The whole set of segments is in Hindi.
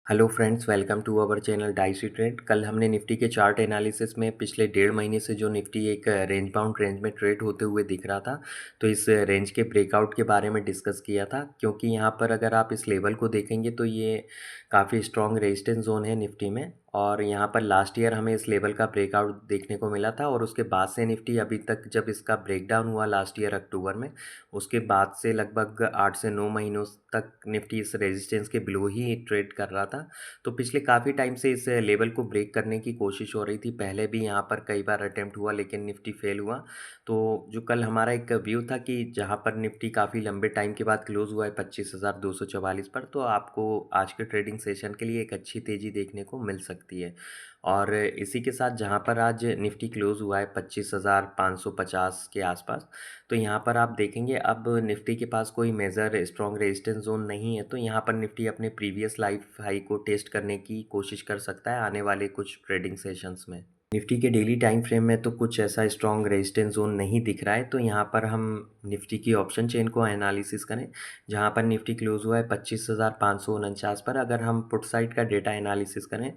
Hello friends, welcome to our channel Dicey Trade. कल हमने निफ्टी के चार्ट एनालिसिस में पिछले 1.5 महीने से जो निफ्टी एक रेंज बाउंड रेंज में ट्रेड होते हुए दिख रहा था, तो इस रेंज के ब्रेकआउट के बारे में डिस्कस किया था। क्योंकि यहाँ पर अगर आप इस लेवल को देखेंगे तो ये काफ़ी स्ट्रॉन्ग रेजिस्टेंस जोन है निफ्टी में, और यहाँ पर लास्ट ईयर हमें इस लेवल का ब्रेकआउट देखने को मिला था। और उसके बाद से निफ्टी अभी तक जब इसका ब्रेकडाउन हुआ लास्ट ईयर अक्टूबर में, उसके बाद से लगभग 8 से 9 महीनों तक निफ्टी इस रेजिस्टेंस के बिलो ही ट्रेड कर रहा था। तो पिछले काफ़ी टाइम से इस लेवल को ब्रेक करने की कोशिश हो रही थी। पहले भी यहाँ पर कई बार अटेम्प्ट हुआ, लेकिन निफ्टी फेल हुआ। तो जो कल हमारा एक व्यू था कि जहाँ पर निफ्टी काफ़ी लंबे टाइम के बाद क्लोज हुआ है 25,244 पर, तो आपको आज के ट्रेडिंग सेशन के लिए एक अच्छी तेज़ी देखने को मिल सकती है। और इसी के साथ जहाँ पर आज निफ्टी क्लोज हुआ है 25,550 के आसपास, तो यहाँ पर आप देखेंगे अब निफ्टी के पास कोई मेजर स्ट्रॉन्ग रेजिस्टेंस जोन नहीं है। तो यहाँ पर निफ्टी अपने प्रीवियस लाइफ हाई को टेस्ट करने की कोशिश कर सकता है आने वाले कुछ ट्रेडिंग सेशंस में। निफ्टी के डेली टाइम फ्रेम में तो कुछ ऐसा स्ट्रॉन्ग रेजिस्टेंस जोन नहीं दिख रहा है। तो यहाँ पर हम निफ्टी की ऑप्शन चेन को एनालिसिस करें, जहाँ पर निफ्टी क्लोज हुआ है 25,549 पर। अगर हम पुट साइड का डेटा एनालिसिस करें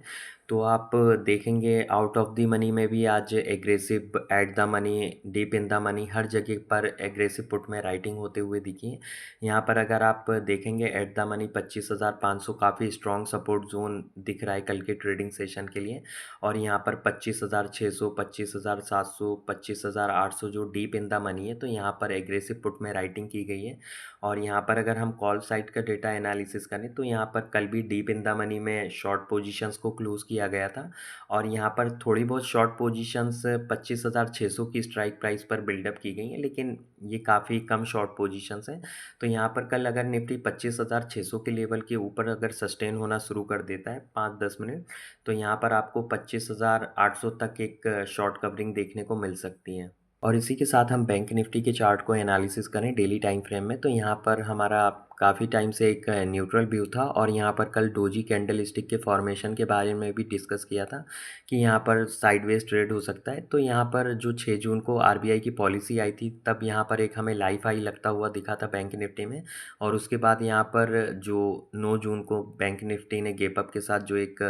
तो आप देखेंगे आउट ऑफ द मनी में भी आज aggressive, at the money, deep in the money, हर जगह पर एग्रेसिव पुट में राइटिंग होते हुए दिखी है। यहाँ पर अगर आप देखेंगे एट द मनी 25,500 काफ़ी स्ट्रॉन्ग सपोर्ट जोन दिख रहा है कल के ट्रेडिंग सेशन के लिए। और यहाँ पर 25,600, 25,700, 25,800 जो डीप इन द मनी है, तो यहाँ पर एग्रेसिव पुट में राइटिंग की गई है। और यहाँ पर अगर हम कॉल साइड का डेटा एनालिसिस करें तो यहाँ पर कल भी डीप इन द मनी में शॉर्ट पोजीशंस को क्लोज किया गया था। और यहाँ पर थोड़ी बहुत शॉर्ट पोजीशंस 25,600 की स्ट्राइक प्राइस पर बिल्डअप की गई हैं, लेकिन ये काफ़ी कम शॉर्ट पोजीशंस हैं। तो यहाँ पर कल अगर निफ्टी 25,600 के लेवल के ऊपर अगर सस्टेन होना शुरू कर देता है 5-10 मिनट, तो यहाँ पर आपको 25,800 तक एक शॉर्ट कवरिंग देखने को मिल सकती है। और इसी के साथ हम बैंक निफ्टी के चार्ट को एनालिसिस करें डेली टाइम फ्रेम में, तो यहाँ पर हमारा काफ़ी टाइम से एक न्यूट्रल व्यू था। और यहाँ पर कल डोजी कैंडल स्टिक के फॉर्मेशन के बारे में भी डिस्कस किया था कि यहाँ पर साइडवेज ट्रेड हो सकता है। तो यहाँ पर जो 6 जून को आरबीआई की पॉलिसी आई थी, तब यहाँ पर एक हमें लाइफ हाई लगता हुआ दिखा था बैंक निफ्टी में। और उसके बाद यहाँ पर जो 9 जून को बैंक निफ्टी ने गैप अप के साथ जो एक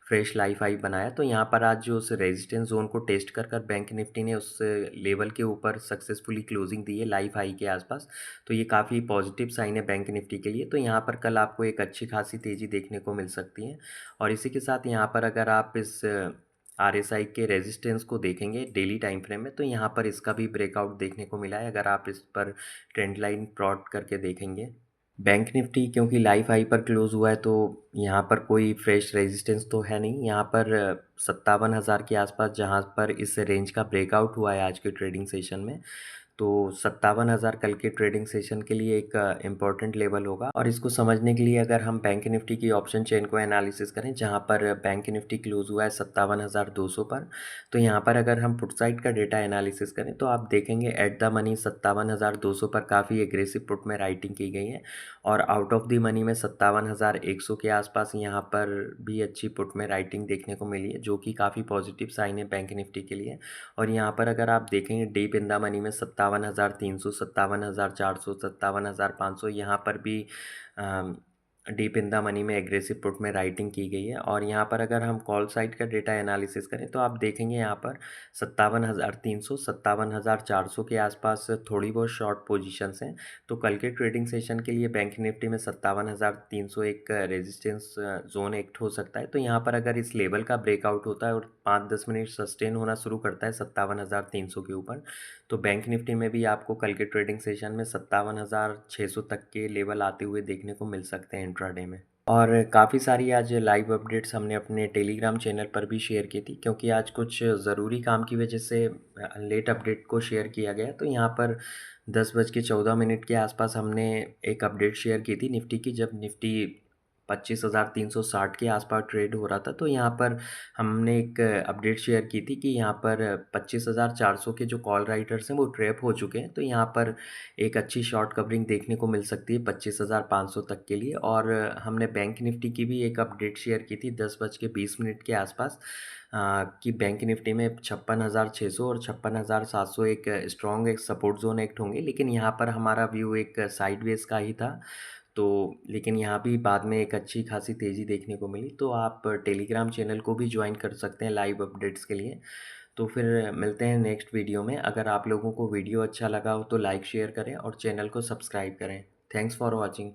फ्रेश लाइफ हाई बनाया, तो यहाँ पर आज जो उस रेजिस्टेंस जोन को टेस्ट कर कर बैंक निफ्टी ने उस लेवल के ऊपर सक्सेसफुली क्लोजिंग दी है लाइफ हाई के आसपास। तो ये काफ़ी पॉजिटिव साइन है बैंक निफ्टी के लिए। तो यहाँ पर कल आपको एक अच्छी खासी तेज़ी देखने को मिल सकती है। और इसी के साथ यहाँ पर अगर आप इस आरएसआई के रेजिस्टेंस को देखेंगे डेली टाइम फ्रेम में, तो यहाँ पर इसका भी ब्रेकआउट देखने को मिला है अगर आप इस पर ट्रेंड लाइन प्लॉट करके देखेंगे। बैंक निफ्टी क्योंकि लाइफ हाई पर क्लोज हुआ है, तो यहाँ पर कोई फ्रेश रेजिस्टेंस तो है नहीं। यहाँ पर 57,000 के आसपास जहाँ पर इस रेंज का ब्रेकआउट हुआ है आज के ट्रेडिंग सेशन में, तो 57,000 कल के ट्रेडिंग सेशन के लिए एक इम्पॉर्टेंट लेवल होगा। और इसको समझने के लिए अगर हम बैंक निफ्टी की ऑप्शन चेन को एनालिसिस करें, जहाँ पर बैंक निफ्टी क्लोज हुआ है 57,200 पर, तो यहाँ पर अगर हम पुट साइड का डेटा एनालिसिस करें तो आप देखेंगे एट द मनी 57,200 पर काफ़ी एग्रेसिव पुट में राइटिंग की गई है। और आउट ऑफ द मनी में 57,100 के आसपास यहाँ पर भी अच्छी पुट में राइटिंग देखने को मिली है, जो कि काफ़ी पॉजिटिव साइन है बैंक निफ्टी के लिए। और यहाँ पर अगर आप देखेंगे डीप इन द मनी में 57,300, 57,400, 57,500 यहाँ पर भी डीप इन द मनी में एग्रेसिव पुट में राइटिंग की गई है। और यहाँ पर अगर हम कॉल साइड का डेटा एनालिसिस करें तो आप देखेंगे यहाँ पर 57,300, 57,400 के आसपास थोड़ी बहुत शॉर्ट पोजीशंस हैं। तो कल के ट्रेडिंग सेशन के लिए बैंक निफ्टी में 57,300 एक रेजिस्टेंस जोन एक्ट हो सकता है। तो यहाँ पर अगर इस लेवल का ब्रेकआउट होता है और 5-10 मिनट सस्टेन होना शुरू करता है 57,300 के ऊपर, तो बैंक निफ्टी में भी आपको कल के ट्रेडिंग सेशन में 57,600 तक के लेवल आते हुए देखने को मिल सकते हैं इंट्राडे में। और काफ़ी सारी आज लाइव अपडेट्स हमने अपने टेलीग्राम चैनल पर भी शेयर की थी, क्योंकि आज कुछ ज़रूरी काम की वजह से लेट अपडेट को शेयर किया गया। तो यहाँ पर 10:14 के आसपास हमने एक अपडेट शेयर की थी निफ्टी की, जब निफ्टी 25,360 के आसपास ट्रेड हो रहा था। तो यहाँ पर हमने एक अपडेट शेयर की थी कि यहाँ पर 25,400 के जो कॉल राइटर्स हैं वो ट्रैप हो चुके हैं। तो यहाँ पर एक अच्छी शॉर्ट कवरिंग देखने को मिल सकती है 25,500 तक के लिए। और हमने बैंक निफ्टी की भी एक अपडेट शेयर की थी 10:20 के आसपास, कि बैंक निफ्टी में 56,600 और 56,700 एक स्ट्रॉन्ग एक सपोर्ट जोन एक्ट होंगे। लेकिन यहाँ पर हमारा व्यू एक साइडवेज का ही था। तो लेकिन यहाँ भी बाद में एक अच्छी खासी तेज़ी देखने को मिली, तो आप टेलीग्राम चैनल को भी ज्वाइन कर सकते हैं लाइव अपडेट्स के लिए। तो फिर मिलते हैं नेक्स्ट वीडियो में। अगर आप लोगों को वीडियो अच्छा लगा हो तो लाइक शेयर करें और चैनल को सब्सक्राइब करें। Thanks for watching.